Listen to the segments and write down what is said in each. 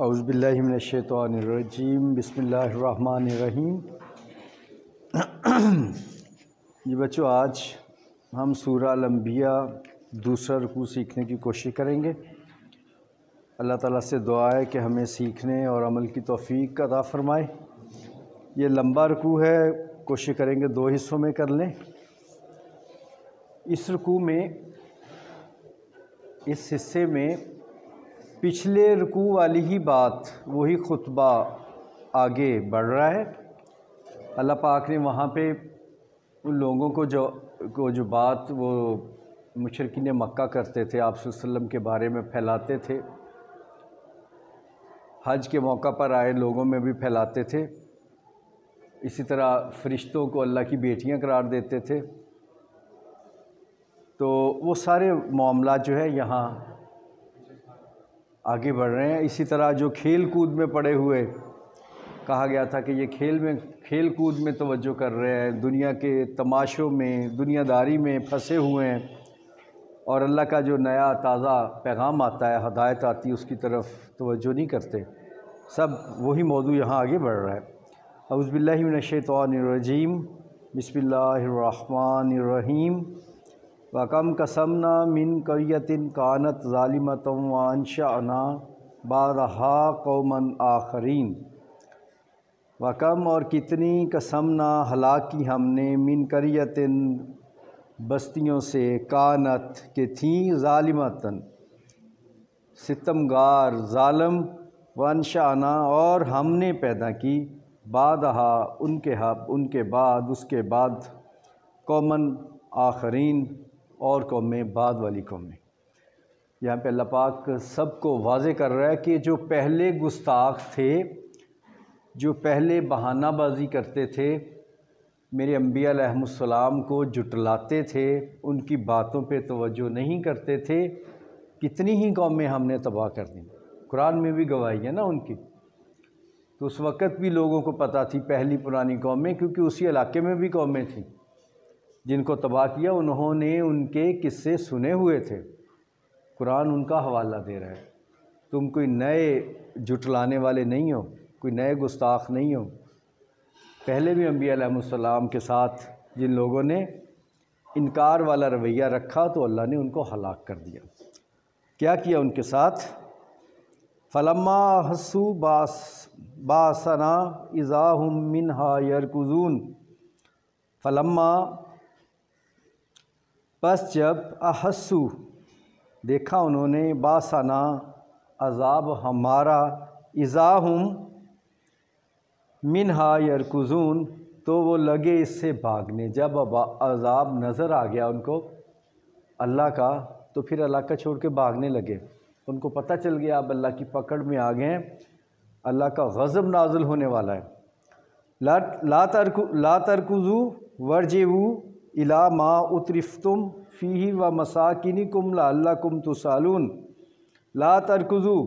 اعوذ باللہ من الشیطان الرجیم، بسم اللہ الرحمن الرحیم۔ جی بچوں، آج ہم سورہ الانبیاء دوسرا رکوع سیکھنے کی کوشش کریں گے۔ اللہ تعالیٰ سے دعا ہے کہ ہمیں سیکھنے اور عمل کی توفیق عطا فرمائے۔ یہ لمبا رکوع ہے، کوشش کریں گے 2 حصوں میں کر لیں۔ اس رکوع میں، اس حصے میں پچھلے رکوع والی ہی بات، وہی خطبہ آگے بڑھ رہا ہے۔ اللہ پاک نے وہاں پہ ان لوگوں کو جو بات وہ مشرکین مکہ کرتے تھے، آپ صلی اللہ علیہ وسلم کے بارے میں پھیلاتے تھے، حج کے موقع پر آئے لوگوں میں بھی پھیلاتے تھے، اسی طرح فرشتوں کو اللہ کی بیٹیاں قرار دیتے تھے، تو وہ سارے معاملات جو ہے یہاں آگے بڑھ رہے ہیں۔ اسی طرح جو کھیل کود میں پڑے ہوئے، کہا گیا تھا کہ یہ کھیل کود میں توجہ کر رہے ہیں، دنیا کے تماشوں میں، دنیا داری میں پھنسے ہوئے ہیں، اور اللہ کا جو نیا تازہ پیغام آتا ہے، ہدایت آتی ہے، اس کی طرف توجہ نہیں کرتے۔ سب وہی موضوع یہاں آگے بڑھ رہا ہے۔ اعوذ باللہ من الشیطان الرجیم، بسم اللہ الرحمن الرحیم۔ وَكَمْ قَصَمْنَا مِنْ قَرْيَةٍ كَانَتْ ظَالِمَةً وَأَنشَأْنَا بَعْدَهَا قَوْمًا آخَرِينَ۔ وَكَمْ اور کتنی قَصَمْنَا ہلاک کی ہم نے، مِنْ قَرْيَةٍ بستیوں سے، کانت کہ تھیں، ظالمتاً ستمگار، ظالم، وَأَنشَأْنَا اور ہم نے پیدا کی، بعدها ان کے بعد، اس کے بعد، قوماً آخرین اور قومیں، بعد والی قومیں۔ یہاں پہ اللہ پاک سب کو واضح کر رہا ہے کہ جو پہلے گستاخ تھے، جو پہلے بہانہ بازی کرتے تھے، میرے انبیاء علیہ السلام کو جھٹلاتے تھے، ان کی باتوں پہ توجہ نہیں کرتے تھے، کتنی ہی قومیں ہم نے تباہ کر دیں۔ قرآن میں بھی گواہی ہے نا ان کی۔ تو اس وقت بھی لوگوں کو پتہ تھی پہلی پرانی قومیں، کیونکہ اسی علاقے میں بھی قومیں تھیں جن کو تباہ کیا، انہوں نے ان کے قصے سنے ہوئے تھے۔ قرآن ان کا حوالہ دے رہا ہے۔ تم کوئی نئے جھٹلانے والے نہیں ہو، کوئی نئے گستاخ نہیں ہو۔ پہلے بھی انبیاء علیہ السلام کے ساتھ جن لوگوں نے انکار والا رویہ رکھا، تو اللہ نے ان کو ہلاک کر دیا۔ کیا کیا ان کے ساتھ؟ فَلَمَّا أَحَسُّوا بَأْسَنَا إِذَا هُم مِّنْهَا يَرْكُضُونَ۔ فَلَمَّا پس جب، احسو دیکھا انہوں نے، باسنا عذاب ہمارا، اذا ہم منہا یرکضون تو وہ لگے اس سے بھاگنے۔ جب عذاب نظر آ گیا ان کو اللہ کا، تو پھر اللہ کا چھوڑ کے بھاگنے لگے۔ ان کو پتہ چل گیا اب اللہ کی پکڑ میں آ گئے ہیں، اللہ کا غضب نازل ہونے والا ہے۔ لا ترکضوا وارجعوا الی ما اترفتم فیہ ومساکنکم لعلکم تسألون۔ لا ترکضوا،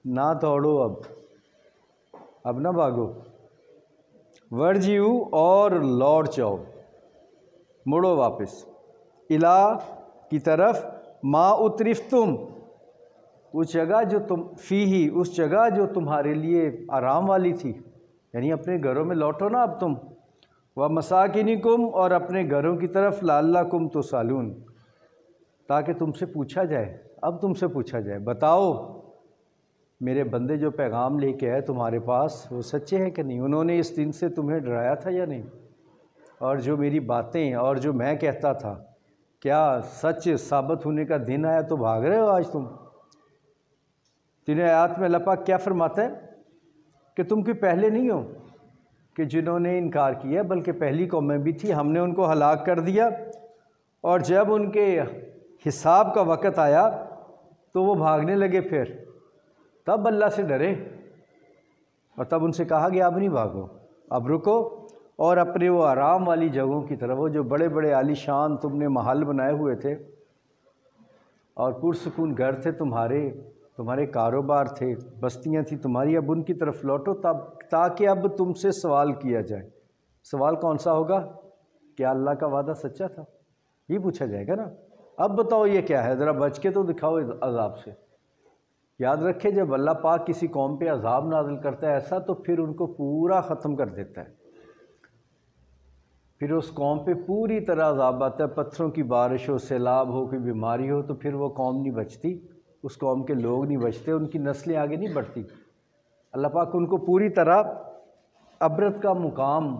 نہ دوڑو، اب نہ بھاگو، وارجعوا اور لوٹ جاؤ، مڑو واپس، الی کی طرف، ما اترفتم اس جگہ جو فیہ اس جگہ جو تمہارے لیے آرام والی تھی، یعنی اپنے گھروں میں لوٹو نا اب تم، وَمَسَاكِنِكُمْ اور اپنے گھروں کی طرف، لَعَلَّكُمْ تُسْأَلُونَ تاکہ تم سے پوچھا جائے۔ اب تم سے پوچھا جائے، بتاؤ میرے بندے جو پیغام لے کے آئے تمہارے پاس، وہ سچے ہیں کہ نہیں؟ انہوں نے اس دن سے تمہیں ڈرایا تھا یا نہیں؟ اور جو میری باتیں اور جو میں کہتا تھا، کیا سچ ثابت ہونے کا دن آیا تو بھاگ رہے ہو آج تم؟ تین آیات میں اللہ پاک کیا فرماتا ہے کہ تم کوئی پہلے نہیں ہو کہ جنہوں نے انکار کیا، بلکہ پہلی قومیں بھی تھی، ہم نے ان کو ہلاک کر دیا، اور جب ان کے حساب کا وقت آیا تو وہ بھاگنے لگے، پھر تب اللہ سے ڈرے، اور تب ان سے کہا گیا اب نہیں بھاگو، اب رکو، اور اپنے وہ آرام والی جگہوں کی طرف، وہ جو بڑے بڑے عالی شان تم نے محل بنائے ہوئے تھے اور پرسکون گھر تھے تمہارے کاروبار تھے، بستیاں تھیں تمہاری، اب ان کی طرف لوٹو، تاکہ اب تم سے سوال کیا جائے۔ سوال کون سا ہوگا؟ کیا اللہ کا وعدہ سچا تھا؟ یہ پوچھا جائے گا نا۔ اب بتاؤ یہ کیا ہے، ذرا بچ کے تو دکھاؤ عذاب سے۔ یاد رکھے جب اللہ پاک کسی قوم پہ عذاب نازل کرتا ہے ایسا تو پھر ان کو پورا ختم کر دیتا ہے، پھر اس قوم پہ پوری طرح عذاب آتا ہے، پتھروں کی بارش ہو، سیلاب ہو، کوئی بیماری ہو، تو پھر وہ قوم نہیں بچتی، اس قوم کے لوگ نہیں بچتے، ان کی نسلیں آگے نہیں بڑھتی۔ اللہ پاک ان کو پوری طرح عبرت کا مقام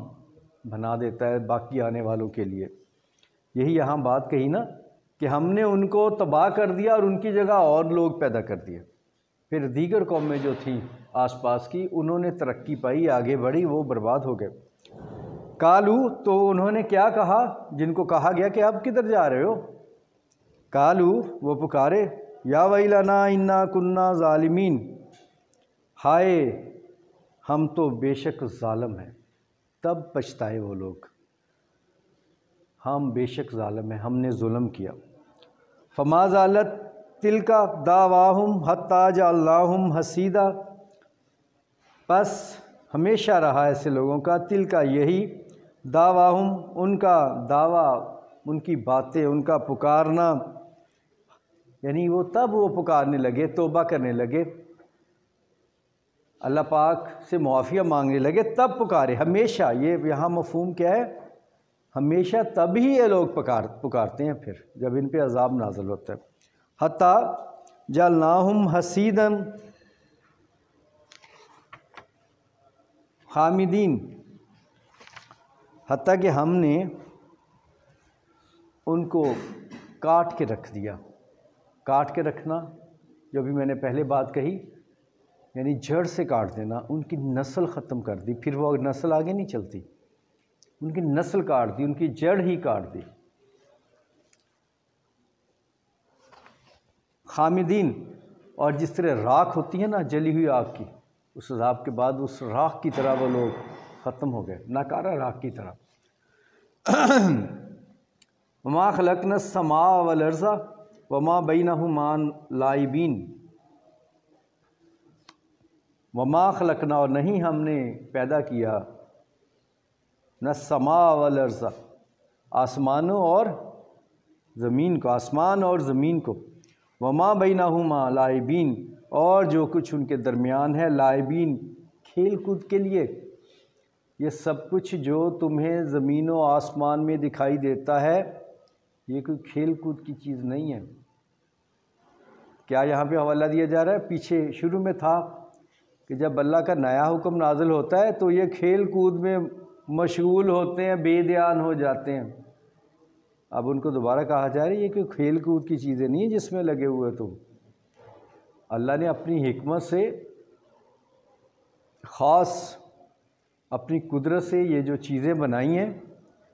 بنا دیتا ہے باقی آنے والوں کے لیے۔ یہی یہاں بات کہی نا کہ ہم نے ان کو تباہ کر دیا اور ان کی جگہ اور لوگ پیدا کر دیے، پھر دیگر قومیں جو تھیں آس پاس کی انہوں نے ترقی پائی، آگے بڑھی، وہ برباد ہو گئے۔ کالو، تو انہوں نے کیا کہا جن کو کہا گیا کہ اب کدھر جا رہے ہو؟ کالو، وہ پکارے، یا ویلنا انا کننا ظالمین، ہائے ہم تو بے شک ظالم ہیں۔ تب پچھتائے وہ لوگ، ہم بے شک ظالم ہیں، ہم نے ظلم کیا۔ فما زالت تلک دعواہم حتی جعلناہم حصیدا، پس ہمیشہ رہا ایسے لوگوں کا تلک یہی دعواہم، ان کا دعویٰ، ان کی باتیں، ان کا پکارنا، یعنی وہ تب وہ پکارنے لگے، توبہ کرنے لگے، اللہ پاک سے معافیہ مانگنے لگے، تب پکارے۔ ہمیشہ، یہ یہاں مفہوم کیا ہے؟ ہمیشہ تب ہی یہ لوگ پکارتے ہیں پھر جب ان پہ عذاب نازل ہوتا ہے۔ حتیٰ جعلناہم حصیدا خامدین، حتیٰ کہ ہم نے ان کو کاٹ کے رکھ دیا۔ کاٹ کے رکھنا جو بھی میں نے پہلے بات کہی، یعنی جڑ سے کاٹ دینا، ان کی نسل ختم کر دی، پھر وہ نسل آگے نہیں چلتی، ان کی نسل کاٹ دی، ان کی جڑ ہی کاٹ دی۔ خامدین، اور جس طرح راکھ ہوتی ہے نا جلی ہوئی آگ کی، اس عذاب کے بعد اس راکھ کی طرح وہ لوگ ختم ہو گئے، ناکارہ راکھ کی طرح۔ وما خلقنا السماء والارض وما بینہما لاعبین، وما خلقنا، اور نہیں ہم نے پیدا کیا، نہ السماء والارض، آسمانوں اور زمین کو، آسمان اور زمین کو، وما بینہما لاعبین، اور جو کچھ ان کے درمیان ہے، لاعبین، کھیل کود کے لیے۔ یہ سب کچھ جو تمہیں زمین و آسمان میں دکھائی دیتا ہے یہ کوئی کھیل کود کی چیز نہیں ہے۔ کیا یہاں پہ حوالہ دیا جا رہا ہے؟ پیچھے شروع میں تھا کہ جب اللہ کا نیا حکم نازل ہوتا ہے تو یہ کھیل کود میں مشغول ہوتے ہیں، بے دھیان ہو جاتے ہیں۔ اب ان کو دوبارہ کہا جا رہا ہے یہ کوئی کھیل کود کی چیزیں نہیں ہیں جس میں لگے ہوئے تم۔ اللہ نے اپنی حکمت سے، خاص اپنی قدرت سے یہ جو چیزیں بنائی ہیں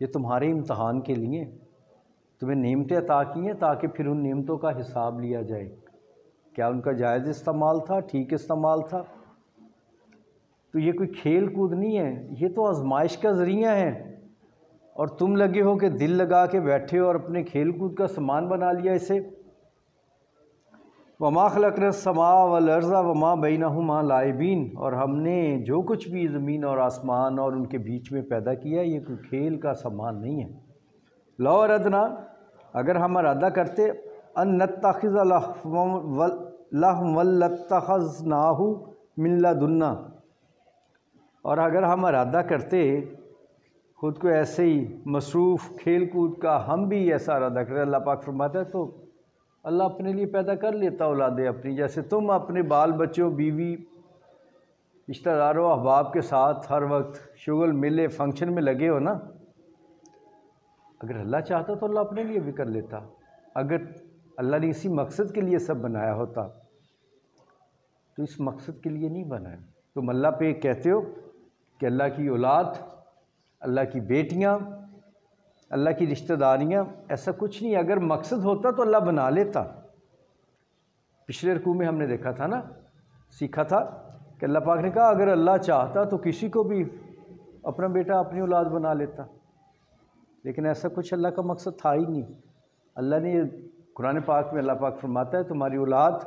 یہ تمہارے امتحان کے لیے، تمہیں نعمتیں عطا کی ہیں تاکہ پھر ان نعمتوں کا حساب لیا جائے، کیا ان کا جائز استعمال تھا، ٹھیک استعمال تھا۔ تو یہ کوئی کھیل کود نہیں ہے، یہ تو آزمائش کا ذریعہ ہے، اور تم لگے ہو کہ دل لگا کے بیٹھے ہو اور اپنے کھیل کود کا سامان بنا لیا اسے۔ وما خلقنا السماء والارض وما بینہما لاعبین، اور ہم نے جو کچھ بھی زمین اور آسمان اور ان کے بیچ میں پیدا کیا یہ کوئی کھیل کا سامان نہیں ہے۔ لو اردنا، اگر ہم ارادہ کرتے، ان نتخذ لہوا لاتخذناہ من لدنا، اور اگر ہم ارادہ کرتے خود کو ایسے ہی مصروف کھیل کود کا، ہم بھی ایسا ارادہ کریں، اللہ پاک فرماتا ہے تو اللہ اپنے لیے پیدا کر لیتا اولادیں اپنی، جیسے تم اپنے بال بچوں، بیوی، رشتہ داروں، احباب کے ساتھ ہر وقت شغل میلے فنکشن میں لگے ہو نا۔ اگر اللہ چاہتا تو اللہ اپنے لیے بھی کر لیتا، اگر اللہ نے اسی مقصد کے لیے سب بنایا ہوتا، تو اس مقصد کے لیے نہیں بنایا۔ تم اللہ پہ کہتے ہو کہ اللہ کی اولاد، اللہ کی بیٹیاں، اللہ کی رشتہ داریاں، ایسا کچھ نہیں۔ اگر مقصد ہوتا تو اللہ بنا لیتا۔ پچھلے رکوع میں ہم نے دیکھا تھا نا، سیکھا تھا کہ اللہ پاک نے کہا اگر اللہ چاہتا تو کسی کو بھی اپنا بیٹا، اپنی اولاد بنا لیتا، لیکن ایسا کچھ اللہ کا مقصد تھا ہی نہیں۔ اللہ نے قرآن پاک میں اللہ پاک فرماتا ہے تمہاری اولاد،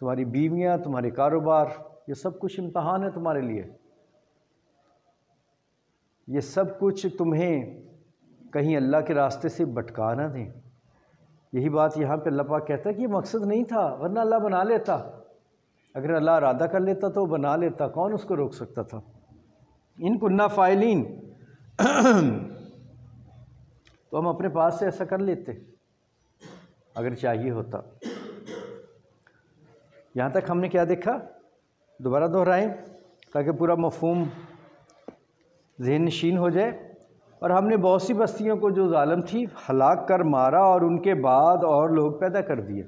تمہاری بیویاں، تمہارے کاروبار، یہ سب کچھ امتحان ہے تمہارے لیے، یہ سب کچھ تمہیں کہیں اللہ کے راستے سے بھٹکا نہ دیں۔ یہی بات یہاں پہ اللہ پاک کہتا ہے کہ یہ مقصد نہیں تھا، ورنہ اللہ بنا لیتا، اگر اللہ ارادہ کر لیتا تو بنا لیتا، کون اس کو روک سکتا تھا؟ ان کننا فاعلین تو ہم اپنے پاس سے ایسا کر لیتے اگر چاہیے ہوتا۔ یہاں تک ہم نے کیا دیکھا؟ دوبارہ دہرائیں تاکہ پورا مفہوم ذہن نشین ہو جائے۔ اور ہم نے بہت سی بستیوں کو جو ظالم تھی ہلاک کر مارا، اور ان کے بعد اور لوگ پیدا کر دیے۔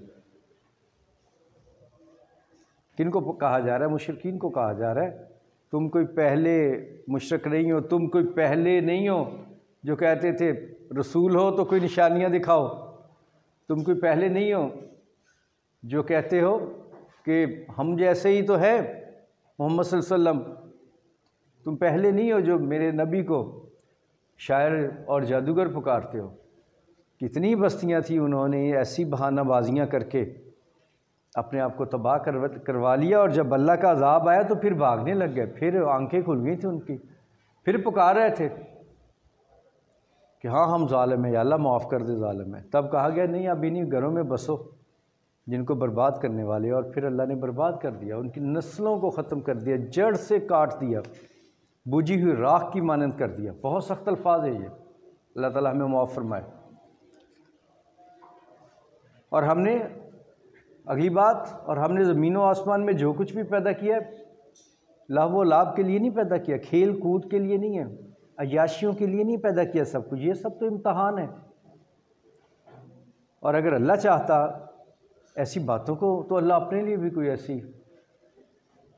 کن کو کہا جا رہا ہے؟ مشرکین کو کہا جا رہا ہے تم کوئی پہلے مشرک نہیں ہو، تم کوئی پہلے نہیں ہو جو کہتے تھے رسول ہو تو کوئی نشانیاں دکھاؤ، تم کوئی پہلے نہیں ہو جو کہتے ہو کہ ہم جیسے ہی تو ہے محمد صلی اللہ علیہ وسلم، تم پہلے نہیں ہو جو میرے نبی کو شاعر اور جادوگر پکارتے ہو۔ کتنی بستیاں تھیں، انہوں نے ایسی بہانہ بازیاں کر کے اپنے آپ کو تباہ کروا لیا، اور جب اللہ کا عذاب آیا تو پھر بھاگنے لگ گئے، پھر آنکھیں کھل گئی تھیں ان کی، پھر پکار رہے تھے کہ ہاں ہم ظالم ہیں، یا اللہ معاف کر دے ظالم ہے۔ تب کہا گیا نہیں، اب انہیں گھروں میں بسو جن کو برباد کرنے والے، اور پھر اللہ نے برباد کر دیا، ان کی نسلوں کو ختم کر دیا، جڑ سے کاٹ دیا، بجھی ہوئی راکھ کی مانند کر دیا۔ بہت سخت الفاظ ہے یہ، اللہ تعالیٰ ہمیں معاف فرمائے۔ اور ہم نے اگلی بات، اور ہم نے زمین و آسمان میں جو کچھ بھی پیدا کیا ہے لہو و لعب کے لیے نہیں پیدا کیا، کھیل کود کے لیے نہیں ہے، عیاشیوں کے لیے نہیں پیدا کیا سب کچھ، یہ سب تو امتحان ہے۔ اور اگر اللہ چاہتا ایسی باتوں کو تو اللہ اپنے لیے بھی کوئی ایسی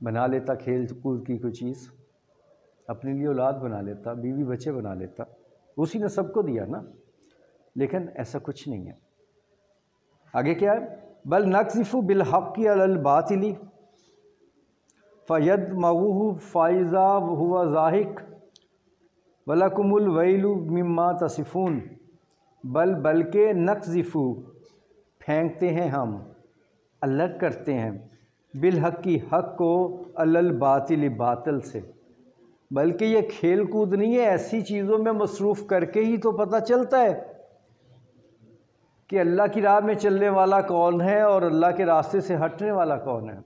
بنا لیتا، کھیل کود کی کوئی چیز، اپنے لیے اولاد بنا لیتا، بیوی بچے بنا لیتا، اسی نے سب کو دیا نا، لیکن ایسا کچھ نہیں ہے۔ آگے کیا ہے؟ بل نقذف بالحق علی الباطل فیدمغہ فاذا هو زاہق ولکم الویل مما تصفون، بلکہ نقذف پھینکتے ہیں ہم، الگ کرتے ہیں، بالحق کی حق کو، علی الباطل باطل سے۔ بلکہ یہ کھیل کود نہیں ہے، ایسی چیزوں میں مصروف کر کے ہی تو پتہ چلتا ہے کہ اللہ کی راہ میں چلنے والا کون ہے اور اللہ کے راستے سے ہٹنے والا کون ہے۔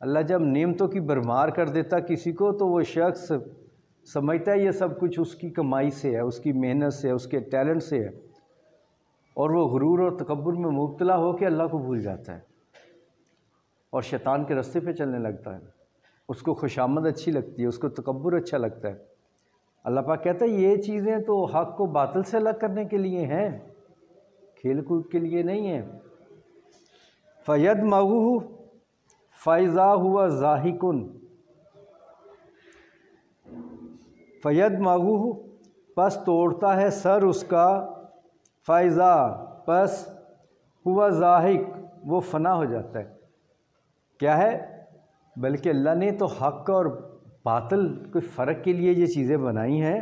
اللہ جب نعمتوں کی بھرمار کر دیتا کسی کو تو وہ شخص سمجھتا ہے یہ سب کچھ اس کی کمائی سے ہے، اس کی محنت سے ہے، اس کے ٹیلنٹ سے ہے، اور وہ غرور اور تکبر میں مبتلا ہو کے اللہ کو بھول جاتا ہے اور شیطان کے راستے پہ چلنے لگتا ہے۔ اس کو خوشامد اچھی لگتی ہے، اس کو تکبر اچھا لگتا ہے۔ اللہ پاک کہتا ہے یہ چیزیں تو حق کو باطل سے الگ کرنے کے لیے ہیں، کھیل کود کے لیے نہیں ہیں۔ فَيَدْمَغُهُ فَإِذَا هُوَ زَاهِقٌ، فَيَدْمَغُهُ پس توڑتا ہے سر اس کا، فَإِذَا پس هُوَ زَاهِق وہ فنا ہو جاتا ہے۔ کیا ہے؟ بلکہ اللہ نے تو حق اور باطل کوئی فرق کے لیے یہ چیزیں بنائی ہیں،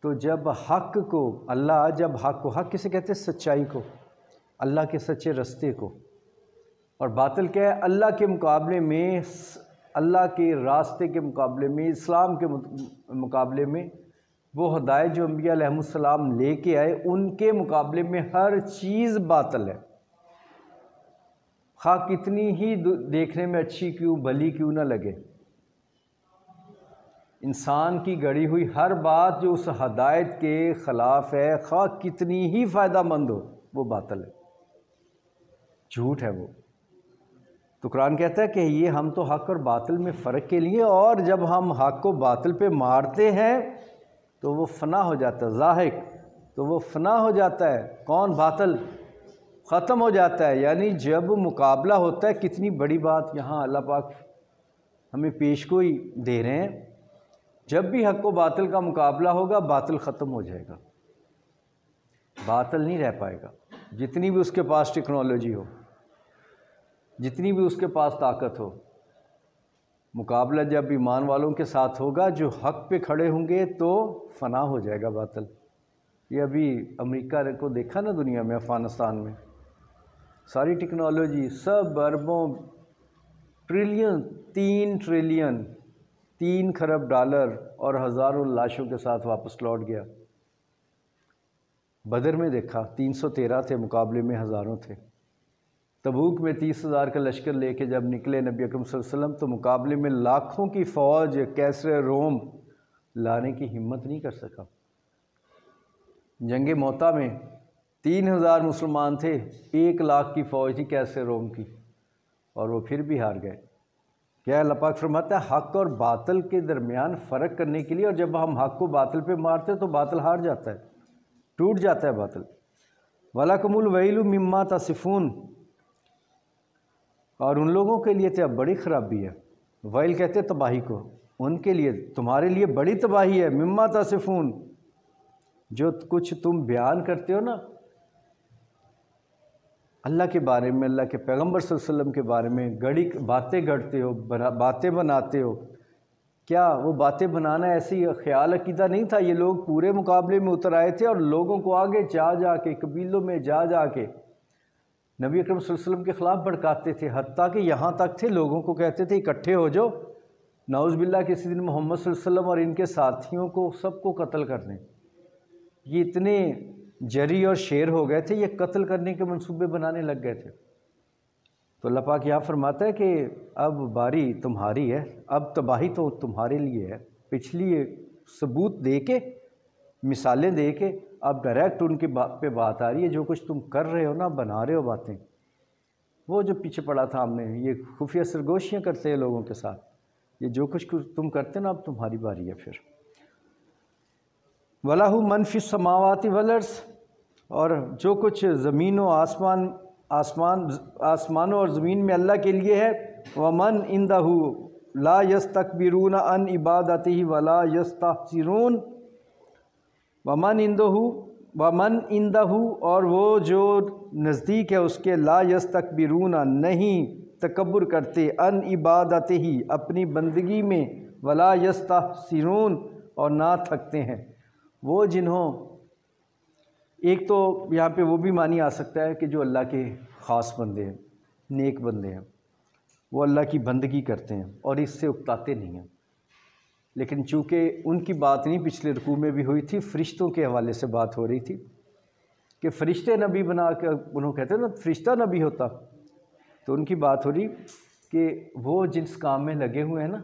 تو جب حق کو اللہ، جب حق کو، حق کسے کہتے ہیں؟ سچائی کو، اللہ کے سچے رستے کو، اور باطل کیا ہے؟ اللہ کے مقابلے میں، اللہ کے راستے کے مقابلے میں، اسلام کے مقابلے میں وہ ہدایت جو انبیاء علیہ السلام لے کے آئے ان کے مقابلے میں ہر چیز باطل ہے، خواہ کتنی ہی دیکھنے میں اچھی کیوں بھلی کیوں نہ لگے۔ انسان کی گڑی ہوئی ہر بات جو اس ہدایت کے خلاف ہے، خواہ کتنی ہی فائدہ مند ہو، وہ باطل ہے، جھوٹ ہے وہ۔ تو قرآن کہتا ہے کہ یہ ہم تو حق اور باطل میں فرق کے لیے، اور جب ہم حق کو باطل پہ مارتے ہیں تو وہ فنا ہو جاتا ہے، زاہق، تو وہ فنا ہو جاتا ہے۔ کون؟ باطل ختم ہو جاتا ہے۔ یعنی جب مقابلہ ہوتا ہے، کتنی بڑی بات یہاں اللہ پاک ہمیں پیش گوئی دے رہے ہیں، جب بھی حق و باطل کا مقابلہ ہوگا باطل ختم ہو جائے گا، باطل نہیں رہ پائے گا، جتنی بھی اس کے پاس ٹیکنالوجی ہو، جتنی بھی اس کے پاس طاقت ہو۔ مقابلہ جب ایمان والوں کے ساتھ ہوگا جو حق پہ کھڑے ہوں گے تو فنا ہو جائے گا باطل۔ یہ ابھی امریکہ کو دیکھا نا، دنیا میں، افغانستان میں ساری ٹیکنالوجی، سب اربوں ٹریلین، 3 ٹریلین، 3 خرب ڈالر اور ہزاروں لاشوں کے ساتھ واپس لوٹ گیا۔ بدر میں دیکھا 313 تھے، مقابلے میں ہزاروں تھے۔ تبوک میں 30,000 کا لشکر لے کے جب نکلے نبی اکرم صلی اللہ علیہ وسلم تو مقابلے میں لاکھوں کی فوج کیسر روم لانے کی ہمت نہیں کر سکا۔ جنگ موتا میں 3,000 مسلمان تھے، 1,00,000 کی فوج تھی کیسر روم کی، اور وہ پھر بھی ہار گئے۔ کیا اللہ پاک فرماتا ہے حق اور باطل کے درمیان فرق کرنے کے لیے، اور جب ہم حق کو باطل پہ مارتے تو باطل ہار جاتا ہے، ٹوٹ جاتا ہے باطل۔ وَلَكُمُ الْوَيْلُ مِمَّا تَصِفُونَ، اور ان لوگوں کے لیے تو اب بڑی خرابی ہے، ویل کہتے ہیں تباہی کو، ان کے لیے تمہارے لیے بڑی تباہی ہے، مما تصفون، جو کچھ تم بیان کرتے ہو نا اللہ کے بارے میں، اللہ کے پیغمبر صلی اللہ علیہ وسلم کے بارے میں، باتیں گھڑتے ہو، باتیں بناتے ہو۔ کیا وہ باتیں بنانا ایسی خیال عقیدہ نہیں تھا؟ یہ لوگ پورے مقابلے میں اتر آئے تھے اور لوگوں کو آگے جا کے قبیلوں میں جا کے نبی اکرم صلی اللہ علیہ وسلم کے خلاف بھڑکاتے تھے، حتیٰ کہ یہاں تک تھے لوگوں کو کہتے تھے اکٹھے ہو جاؤ، نعوذ باللہ کسی دن محمد صلی اللہ علیہ وسلم اور ان کے ساتھیوں کو سب کو قتل کر دیں۔ یہ اتنے جری اور شیر ہو گئے تھے، یہ قتل کرنے کے منصوبے بنانے لگ گئے تھے۔ تو اللہ پاک یہاں فرماتا ہے کہ اب باری تمہاری ہے، اب تباہی تو تمہارے لیے ہے۔ پچھلی ثبوت دے کے، مثالیں دے کے، اب ڈائریکٹ ان کے پہ بات آ رہی ہے۔ جو کچھ تم کر رہے ہو نا، بنا رہے ہو باتیں، وہ جو پیچھے پڑا تھا ہم نے، یہ خفیہ سرگوشیاں کرتے ہیں لوگوں کے ساتھ، یہ جو کچھ تم کرتے نا اب تمہاری باری ہے پھر۔ وَلَهُ مَنْ فِي السَّمَاوَاتِ وَالْأَرْضِ، اور جو کچھ زمین و آسمانوں اور زمین میں اللہ کے لیے ہے۔ وَمَنْ عِنْدَهُ لَا يَسْتَكْبِرُونَ عَنْ عِبَادَتِهِ وَلَا يَسْتَحْسِرُونَ۔ وَمَنْ عِنْدَهُ، اور وہ جو نزدیک ہے اس کے، لا يَسْتَكْبِرُونَ، نہیں تکبر کرتے، عن عبادتہ، اپنی بندگی میں، ولا يَسْتَحْسِرُونَ، اور نہ تھکتے ہیں۔ وہ جنہوں، ایک تو یہاں پہ وہ بھی معنی آ سکتا ہے کہ جو اللہ کے خاص بندے ہیں، نیک بندے ہیں، وہ اللہ کی بندگی کرتے ہیں اور اس سے اکتاتے نہیں ہیں۔ لیکن چونکہ ان کی بات نہیں پچھلے رکوع میں بھی ہوئی تھی، فرشتوں کے حوالے سے بات ہو رہی تھی کہ فرشتے نبی بنا کے، انہوں کہتے ہیں نا فرشتہ نبی ہوتا، تو ان کی بات ہو رہی کہ وہ جس کام میں لگے ہوئے ہیں نا،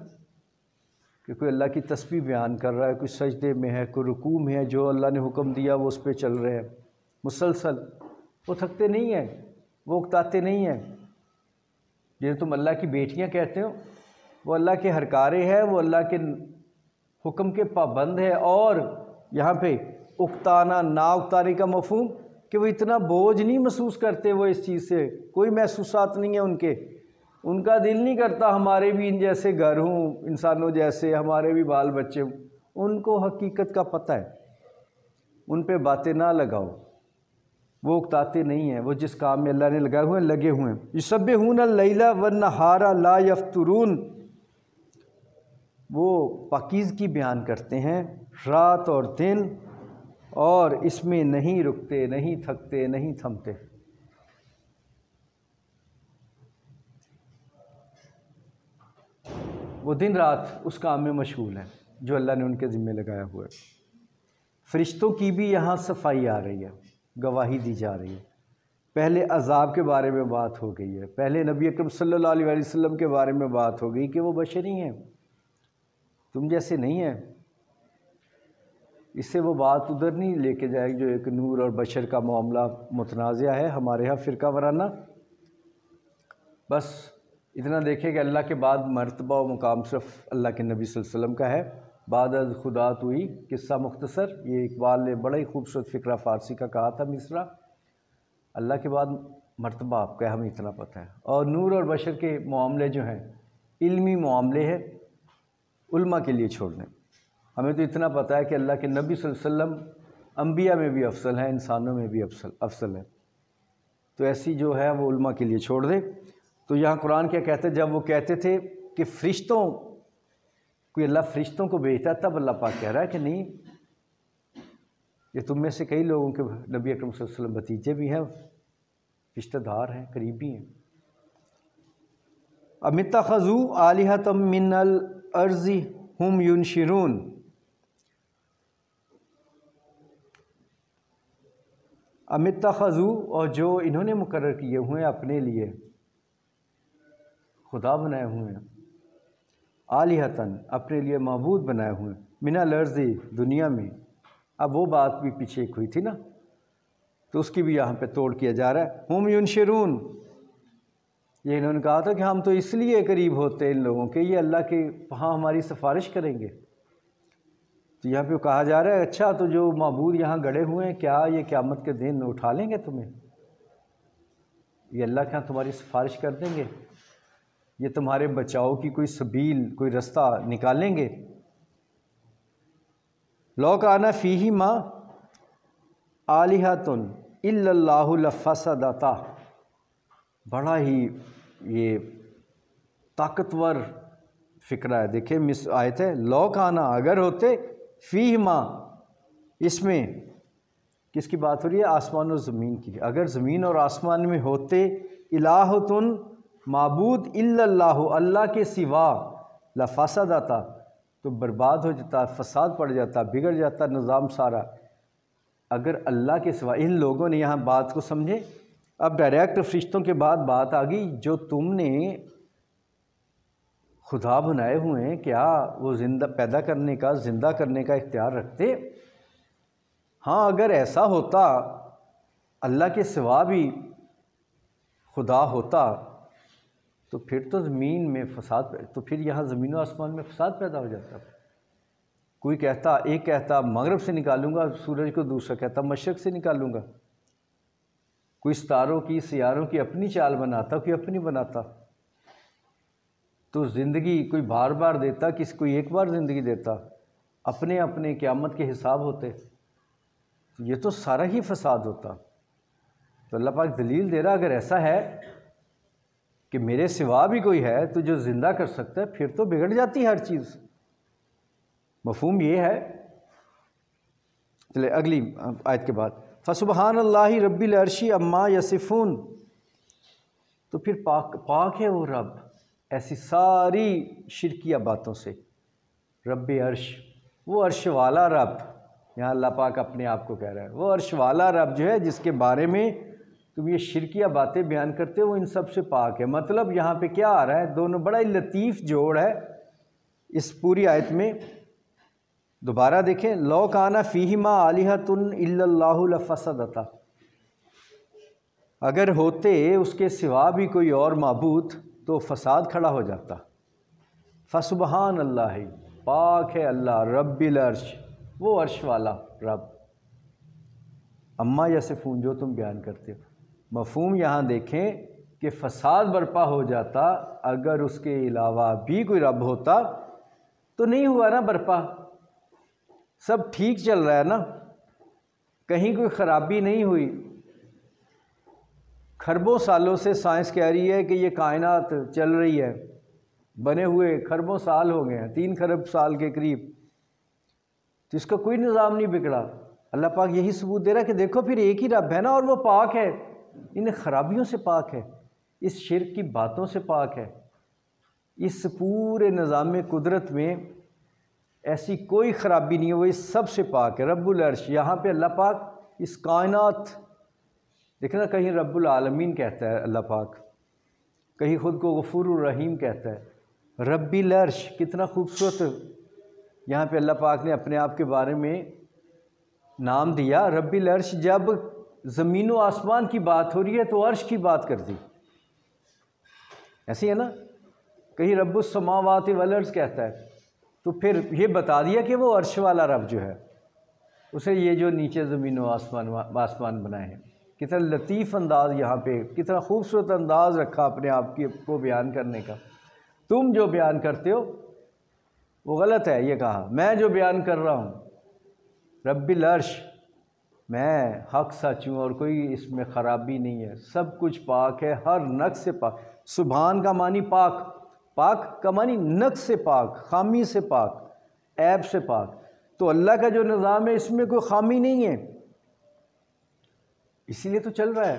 کہ کوئی اللہ کی تسبیح بیان کر رہا ہے، کوئی سجدے میں ہے، کوئی رکوع میں ہے، جو اللہ نے حکم دیا وہ اس پہ چل رہے ہیں مسلسل، وہ تھکتے نہیں ہیں، وہ اکتاتے نہیں ہیں۔ جنہیں تم اللہ کی بیٹیاں کہتے ہو، وہ اللہ کے ہرکارے ہیں، وہ اللہ کے حکم کے پابند ہے، اور یہاں پہ اکتانا، نا اکتانے کا مفہوم کہ وہ اتنا بوجھ نہیں محسوس کرتے، وہ اس چیز سے کوئی محسوسات نہیں ہیں ان کا دل نہیں کرتا ہمارے بھی ان جیسے گھر ہوں، انسانوں جیسے ہمارے بھی بال بچے ہوں۔ ان کو حقیقت کا پتہ ہے، ان پہ باتیں نہ لگاؤ، وہ اکتاتے نہیں ہیں، وہ جس کام میں اللہ نے لگائے ہوئے ہیں لگے ہوئے ہیں۔ یسبحون اللیل والنہار لا یفترون، وہ پاکیزگی بیان کرتے ہیں رات اور دن، اور اس میں نہیں رکتے، نہیں تھکتے، نہیں تھمتے۔ وہ دن رات اس کام میں مشغول ہیں جو اللہ نے ان کے ذمہ لگایا ہوا ہے۔ فرشتوں کی بھی یہاں صفائی آ رہی ہے، گواہی دی جا رہی ہے۔ پہلے عذاب کے بارے میں بات ہو گئی ہے، پہلے نبی اکرم صلی اللہ علیہ وسلم کے بارے میں بات ہو گئی کہ وہ بشری ہیں، تم جیسے نہیں ہیں۔ اس سے وہ بات ادھر نہیں لے کے جائے جو ایک نور اور بشر کا معاملہ متنازع ہے ہمارے ہاں فرقہ وارانہ۔ بس اتنا دیکھیں کہ اللہ کے بعد مرتبہ و مقام صرف اللہ کے نبی صلی اللہ علیہ وسلم کا ہے۔ بعد از خدا توئی، قصہ مختصر، یہ اقبال نے بڑا ہی خوبصورت فقرہ فارسی کا کہا تھا مصرع، اللہ کے بعد مرتبہ آپ کا ہے، ہمیں اتنا پتہ ہے۔ اور نور اور بشر کے معاملے جو ہیں علمی معاملے ہیں، علماء کے لیے چھوڑ دیں۔ ہمیں تو اتنا پتہ ہے کہ اللہ کے نبی صلی اللہ علیہ وسلم انبیاء میں بھی افضل ہیں، انسانوں میں بھی افضل ہیں، تو ایسی جو ہے وہ علماء کے لیے چھوڑ دیں۔ تو یہاں قرآن کیا کہتے ہیں، جب وہ کہتے تھے کہ فرشتوں، کوئی اللہ فرشتوں کو بھیجتا ہے، تب اللہ پاک کہہ رہا ہے کہ نہیں، یہ تم میں سے کئی لوگوں کے نبی اکرم صلی اللہ علیہ وسلم بھتیجے بھی ہیں، رشتہ دار ہیں، قریبی ہیں۔ ام اتخذوا آلہۃ من الارض ہم ینشرون، ام اتخذوا، اور جو انہوں نے مقرر کیے ہوئے ہیں اپنے لیے، خدا بنائے ہوئے ہیں، آلہتاً، اپنے لیے معبود بنائے ہوئے ہیں، من الارض، دنیا میں۔ اب وہ بات بھی پیچھے ایک ہوئی تھی نا، تو اس کی بھی یہاں پہ توڑ کیا جا رہا ہے۔ ہم ینشرون، یہ انہوں نے کہا تھا کہ ہم تو اس لیے قریب ہوتے ہیں ان لوگوں کے، یہ اللہ کے وہاں ہماری سفارش کریں گے۔ تو یہاں پہ کہا جا رہا ہے اچھا تو جو معبود یہاں گڑے ہوئے ہیں، کیا یہ قیامت کے دن اٹھا لیں گے تمہیں؟ یہ اللہ کے ہاں تمہاری سفارش کر دیں گے؟ یہ تمہارے بچاؤ کی کوئی سبیل، کوئی رستہ نکالیں گے؟ لو کان فیہما آلہۃ الا اللہ لفسدتا، بڑا ہی یہ طاقتور فکرہ ہے۔ دیکھیں آیت ہے، لو کانا، اگر ہوتے، فیہما، اس میں کس کی بات ہو رہی ہے؟ آسمان و زمین کی۔ اگر زمین اور آسمان میں ہوتے الہۃ، معبود، الا اللہ، اللہ کے سوا، لفسدتا، تو برباد ہو جاتا، فساد پڑ جاتا، بگڑ جاتا نظام سارا۔ اگر اللہ کے سوا، ان لوگوں نے یہاں بات کو سمجھے۔ اب ڈائریکٹ فرشتوں کے بعد بات آ گئی، جو تم نے خدا بنائے ہوئے ہیں، کیا وہ زندہ پیدا کرنے کا، زندہ کرنے کا اختیار رکھتے؟ ہاں اگر ایسا ہوتا، اللہ کے سوا بھی خدا ہوتا، تو پھر تو زمین میں فساد، تو پھر یہاں زمین و آسمان میں فساد پیدا ہو جاتا۔ کوئی کہتا، ایک کہتا مغرب سے نکالوں گا سورج کو، دوسرا کہتا مشرق سے نکالوں گا۔ کوئی ستاروں کی، سیاروں کی اپنی چال بناتا، کوئی اپنی بناتا۔ تو زندگی کوئی بار بار دیتا، کسی کوئی ایک بار زندگی دیتا، اپنے اپنے قیامت کے حساب ہوتے، یہ تو سارا ہی فساد ہوتا۔ تو اللہ پاک دلیل دے رہا، اگر ایسا ہے کہ میرے سوا بھی کوئی ہے تو جو زندہ کر سکتا ہے، پھر تو بگڑ جاتی ہر چیز۔ مفہوم یہ ہے۔ چلے اگلی آیت کے بعد، فسبحان اللہ رب العرش عما یصفون، تو پھر پاک ہے وہ رب ایسی ساری شرکیہ باتوں سے۔ رب عرش، وہ عرش والا رب، یہاں اللہ پاک اپنے آپ کو کہہ رہا ہے، وہ عرش والا رب جو ہے جس کے بارے میں تم یہ شرکیہ باتیں بیان کرتے ہو، وہ ان سب سے پاک ہے۔ مطلب یہاں پہ کیا آ رہا ہے؟ دونوں بڑا ہی لطیف جوڑ ہے اس پوری آیت میں۔ دوبارہ دیکھیں، لو کان فیہما آلہۃ الا اللہ لفسدتا، اگر ہوتے اس کے سوا بھی کوئی اور معبود تو فساد کھڑا ہو جاتا۔ فسبحان اللہ، پاک ہے اللہ، رب العرش، وہ عرش والا رب، اما یصفون، جو تم بیان کرتے ہو۔ مفہوم یہاں دیکھیں کہ فساد برپا ہو جاتا اگر اس کے علاوہ بھی کوئی رب ہوتا، تو نہیں ہوا نا برپا، سب ٹھیک چل رہا ہے نا، کہیں کوئی خرابی نہیں ہوئی۔ کھربوں سالوں سے سائنس کہہ رہی ہے کہ یہ کائنات چل رہی ہے، بنے ہوئے کھربوں سال ہو گئے ہیں، 3 کھرب سال کے قریب، تو اس کا کوئی نظام نہیں بگڑا۔ اللہ پاک یہی ثبوت دے رہا ہے کہ دیکھو پھر ایک ہی رب ہے نا، اور وہ پاک ہے، ان خرابیوں سے پاک ہے، اس شرک کی باتوں سے پاک ہے۔ اس پورے نظام قدرت میں ایسی کوئی خرابی نہیں ہے، وہ اس سب سے پاک ہے، رب العرش۔ یہاں پہ اللہ پاک اس کائنات، دیکھنا کہیں رب العالمین کہتا ہے اللہ پاک، کہیں خود کو غفور الرحیم کہتا ہے، رب العرش، کتنا خوبصورت یہاں پہ اللہ پاک نے اپنے آپ کے بارے میں نام دیا، رب العرش۔ جب زمین و آسمان کی بات ہو رہی ہے تو عرش کی بات کر دی، ایسی ہے نا، کہیں رب السماوات والارض کہتا ہے، تو پھر یہ بتا دیا کہ وہ عرش والا رب جو ہے، اسے یہ جو نیچے زمین و آسمان بنائے ہیں۔ کتنا لطیف انداز یہاں پہ، کتنا خوبصورت انداز رکھا اپنے آپ کو بیان کرنے کا۔ تم جو بیان کرتے ہو وہ غلط ہے، یہ کہا میں جو بیان کر رہا ہوں رب العرش، میں حق سچ ہوں اور کوئی اس میں خرابی نہیں ہے، سب کچھ پاک ہے، ہر نقص سے پاک۔ سبحان کا معنی پاک، پاک کا معنی نقص سے پاک، خامی سے پاک، عیب سے پاک۔ تو اللہ کا جو نظام ہے اس میں کوئی خامی نہیں ہے، اسی لیے تو چل رہا ہے۔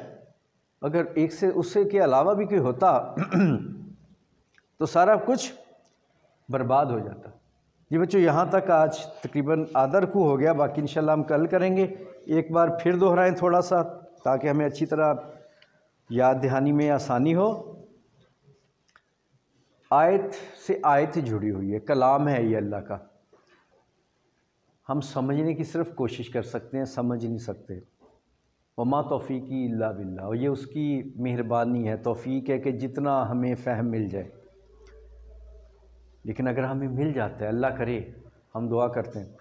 اگر ایک سے اس سے کے علاوہ بھی کوئی ہوتا تو سارا کچھ برباد ہو جاتا۔ جی بچوں، یہاں تک آج تقریباً آدھا رکوع ہو گیا، باقی انشاءاللہ ہم کل کریں گے۔ ایک بار پھر دہرائیں تھوڑا سا تاکہ ہمیں اچھی طرح یاد دہانی میں آسانی ہو۔ آیت سے آیت جڑی ہوئی ہے، کلام ہے یہ اللہ کا، ہم سمجھنے کی صرف کوشش کر سکتے ہیں، سمجھ نہیں سکتے۔ وما توفیقی الا باللہ، اور یہ اس کی مہربانی ہے، توفیق ہے کہ جتنا ہمیں فہم مل جائے۔ لیکن اگر ہمیں مل جاتا ہے، اللہ کرے، ہم دعا کرتے ہیں،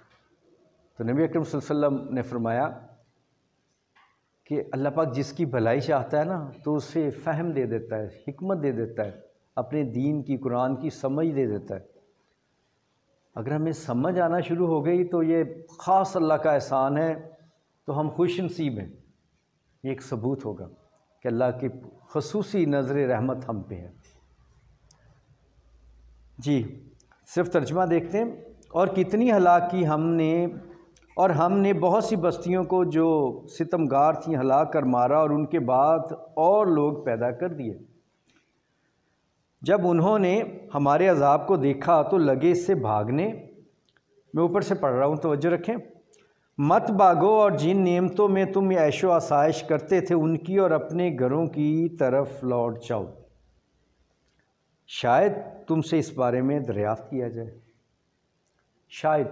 تو نبی اکرم صلی اللہ علیہ وسلم نے فرمایا کہ اللہ پاک جس کی بھلائی چاہتا ہے نا تو اسے فہم دے دیتا ہے، حکمت دے دیتا ہے، اپنے دین کی، قرآن کی سمجھ دے دیتا ہے۔ اگر ہمیں سمجھ آنا شروع ہو گئی تو یہ خاص اللہ کا احسان ہے، تو ہم خوش نصیب ہیں۔ یہ ایک ثبوت ہوگا کہ اللہ کی خصوصی نظر رحمت ہم پہ ہے۔ جی صرف ترجمہ دیکھتے ہیں۔ اور کتنی ہلاک کی ہم نے بہت سی بستیوں کو جو ستمگار تھیں ہلاک کر مارا، اور ان کے بعد اور لوگ پیدا کر دیے۔ جب انہوں نے ہمارے عذاب کو دیکھا تو لگے اس سے بھاگنے۔ میں اوپر سے پڑھ رہا ہوں، توجہ رکھیں۔ مت بھاگو، اور جن نعمتوں میں تم عیش و آسائش کرتے تھے ان کی اور اپنے گھروں کی طرف لوٹ جاؤ، شاید تم سے اس بارے میں دریافت کیا جائے۔ شاید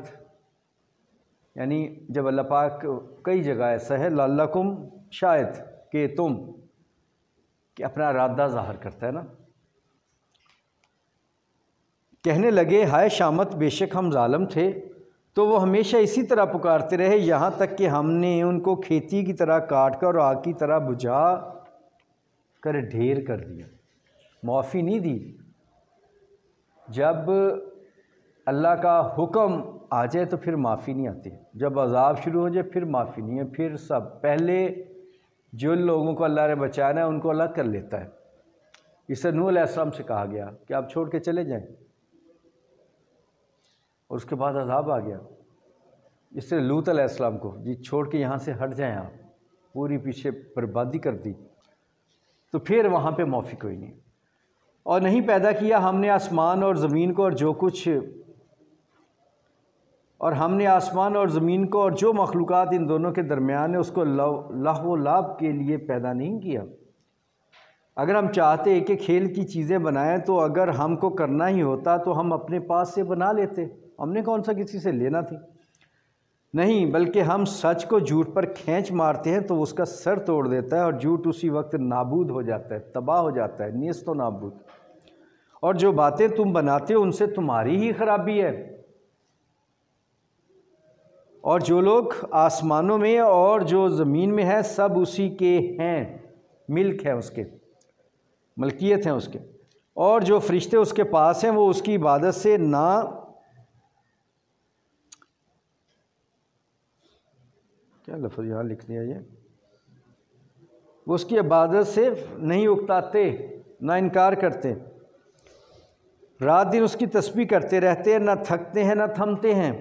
یعنی جب اللہ پاک کئی جگہ ایسا ہے لعلکم، شاید کہ تم، کہ اپنا ارادہ ظاہر کرتا ہے نا۔ کہنے لگے ہائے شامت، بے شک ہم ظالم تھے، تو وہ ہمیشہ اسی طرح پکارتے رہے یہاں تک کہ ہم نے ان کو کھیتی کی طرح کاٹ کر اور آگ کی طرح بجھا کر ڈھیر کر دیا۔ معافی نہیں دی۔ جب اللہ کا حکم آ جائے تو پھر معافی نہیں آتی، جب عذاب شروع ہو جائے پھر معافی نہیں ہے، پھر سب پہلے جو لوگوں کو اللہ نے بچانا ہے ان کو اللہ کر لیتا ہے۔ اس سے نوح علیہ السلام سے کہا گیا کہ آپ چھوڑ کے چلے جائیں، اور اس کے بعد عذاب آ گیا۔ اس سے لوط علیہ السلام کو جی چھوڑ کے یہاں سے ہٹ جائیں آپ، پوری پیچھے بربادی کر دی، تو پھر وہاں پہ معافی کوئی نہیں۔ اور نہیں پیدا کیا ہم نے آسمان اور زمین کو اور جو کچھ، اور ہم نے آسمان اور زمین کو اور جو مخلوقات ان دونوں کے درمیان ہے اس کو لہو و لعب کے لیے پیدا نہیں کیا۔ اگر ہم چاہتے کہ کھیل کی چیزیں بنائیں تو اگر ہم کو کرنا ہی ہوتا تو ہم اپنے پاس سے بنا لیتے، ہم نے کون سا کسی سے لینا تھی؟ نہیں، بلکہ ہم سچ کو جھوٹ پر کھینچ مارتے ہیں تو اس کا سر توڑ دیتا ہے، اور جھوٹ اسی وقت نابود ہو جاتا ہے، تباہ ہو جاتا ہے، نیست و نابود۔ اور جو باتیں تم بناتے ہو ان سے تمہاری ہی خرابی ہے۔ اور جو لوگ آسمانوں میں اور جو زمین میں ہے سب اسی کے ہیں، ملک ہے اس کے، ملکیت ہیں اس کے، اور جو فرشتے اس کے پاس ہیں وہ اس کی عبادت سے کیا لفظ یہاں لکھ دیا یہ، وہ اس کی عبادت سے نہیں اکتاتے، نہ انکار کرتے، رات دن اس کی تسبیح کرتے رہتے ہیں، نہ تھکتے ہیں نہ تھمتے ہیں۔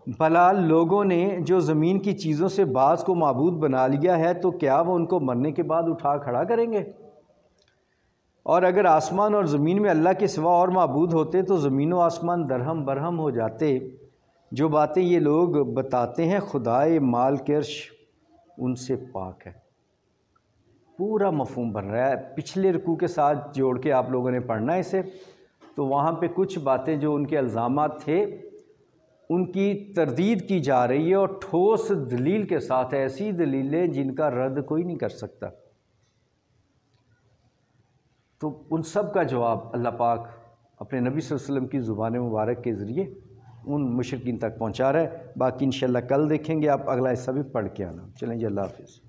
بھلا لوگوں نے جو زمین کی چیزوں سے بعض کو معبود بنا لیا ہے تو کیا وہ ان کو مرنے کے بعد اٹھا کھڑا کریں گے؟ اور اگر آسمان اور زمین میں اللہ کے سوا اور معبود ہوتے تو زمین و آسمان درہم برہم ہو جاتے۔ جو باتیں یہ لوگ بتاتے ہیں خدائے مالک عرش ان سے پاک ہے۔ پورا مفہوم بن رہا ہے، پچھلے رکوع کے ساتھ جوڑ کے آپ لوگوں نے پڑھنا ہے اسے، تو وہاں پہ کچھ باتیں جو ان کے الزامات تھے ان کی تردید کی جا رہی ہے، اور ٹھوس دلیل کے ساتھ، ایسی دلیلیں جن کا رد کوئی نہیں کر سکتا۔ تو ان سب کا جواب اللہ پاک اپنے نبی صلی اللہ علیہ وسلم کی زبان مبارک کے ذریعے ان مشرکین تک پہنچا رہا ہے۔ باقی انشاءاللہ کل دیکھیں گے، آپ اگلا حصہ بھی پڑھ کے آنا۔ چلیں جی، اللہ حافظ۔